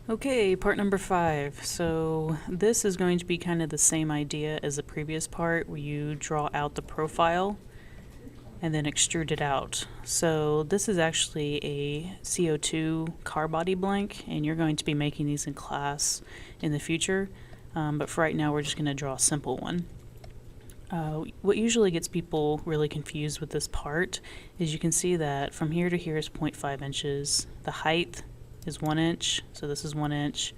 Okay, part number 5. So this is going to be kind of the same idea as the previous part where you draw out the profile and then extrude it out. So this is actually a CO2 car body blank, and you're going to be making these in class in the future, but for right now we're just going to draw a simple one. What usually gets people really confused with this part is you can see that from here to here is 0.5 inches. The height is 1 inch, so this is 1 inch,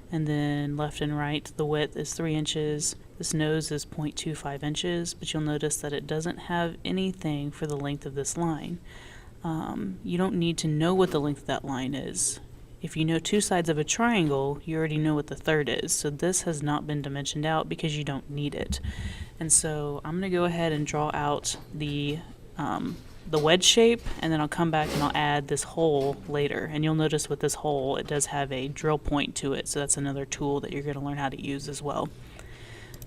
and then left and right the width is 3 inches. This nose is 0.25 inches, but you'll notice that it doesn't have anything for the length of this line. You don't need to know what the length of that line is. If you know two sides of a triangle, you already know what the third is, so this has not been dimensioned out because you don't need it. And so I'm going to go ahead and draw out the wedge shape, and then I'll come back and I'll add this hole later. And you'll notice with this hole, it does have a drill point to it, so that's another tool that you're going to learn how to use as well.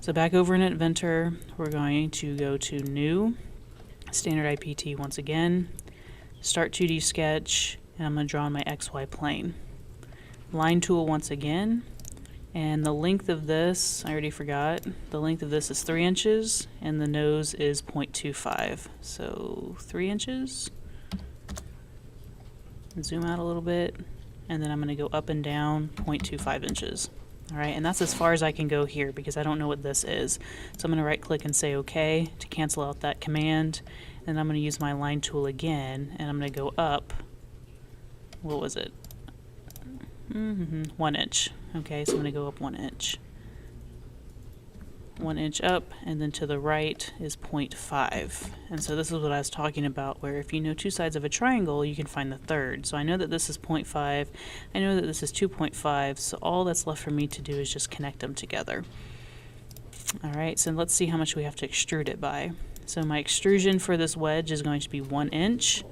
So back over in Inventor, we're going to go to New, Standard IPT once again, Start 2D Sketch, and I'm going to draw on my XY plane. Line tool once again, and the length of this, I already forgot, the length of this is 3 inches, and the nose is 0.25, so 3 inches. Zoom out a little bit, and then I'm going to go up and down 0.25 inches. Alright, and that's as far as I can go here because I don't know what this is. So I'm going to right click and say OK to cancel out that command, and I'm going to use my line tool again, and I'm going to go up, what was it? 1 inch. Okay, so I'm going to go up 1 inch. 1 inch up, and then to the right is 0.5. And so this is what I was talking about, where if you know two sides of a triangle, you can find the third. So I know that this is 0.5, I know that this is 2.5, so all that's left for me to do is just connect them together. Alright, so let's see how much we have to extrude it by. So my extrusion for this wedge is going to be 1 inch.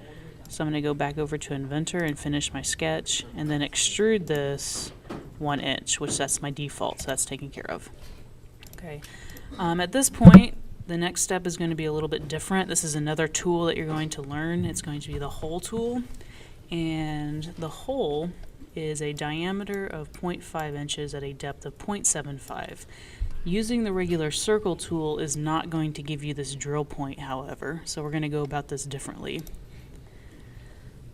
So I'm going to go back over to Inventor and finish my sketch, and then extrude this 1 inch, which that's my default, so that's taken care of. Okay. At this point, the next step is going to be a little bit different. This is another tool that you're going to learn. It's going to be the hole tool, and the hole is a diameter of 0.5 inches at a depth of 0.75. Using the regular circle tool is not going to give you this drill point, however, so we're going to go about this differently.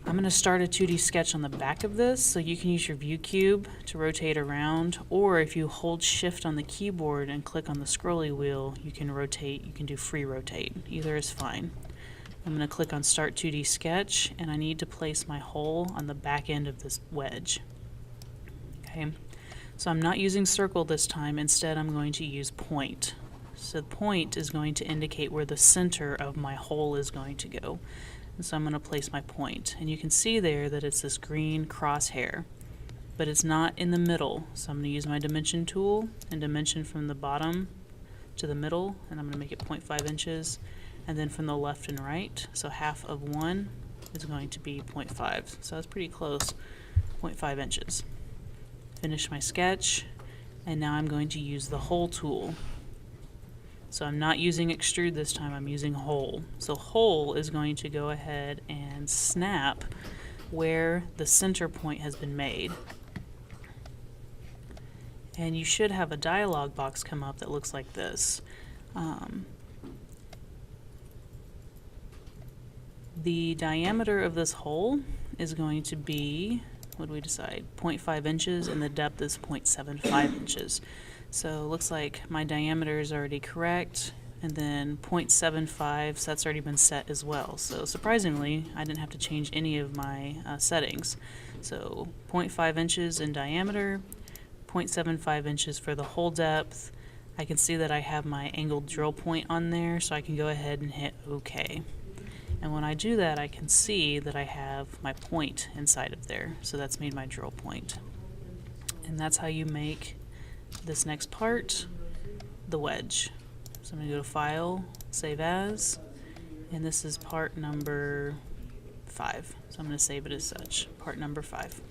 I'm going to start a 2D sketch on the back of this, so you can use your view cube to rotate around, or if you hold shift on the keyboard and click on the scrolly wheel, you can rotate, you can do free rotate. Either is fine. I'm going to click on Start 2D Sketch, and I need to place my hole on the back end of this wedge. Okay, so I'm not using circle this time, instead I'm going to use point. So point is going to indicate where the center of my hole is going to go. And so I'm going to place my point, and you can see there that it's this green crosshair, but it's not in the middle. So I'm going to use my dimension tool and dimension from the bottom to the middle, and I'm going to make it 0.5 inches, and then from the left and right, so half of 1 is going to be 0.5, so that's pretty close, 0.5 inches. Finish my sketch, and now I'm going to use the hole tool. So I'm not using extrude this time, I'm using hole. So hole is going to go ahead and snap where the center point has been made. And you should have a dialog box come up that looks like this. The diameter of this hole is going to be, what do we decide, 0.5 inches, and the depth is 0.75 inches. So it looks like my diameter is already correct, and then 0.75, so that's already been set as well. So surprisingly, I didn't have to change any of my settings. So 0.5 inches in diameter, 0.75 inches for the hole depth. I can see that I have my angled drill point on there, so I can go ahead and hit OK. And when I do that, I can see that I have my point inside of there. So that's made my drill point. And that's how you make this next part, the wedge. So I'm going to go to File, Save As, and this is part number 5. So I'm going to save it as such, part number 5.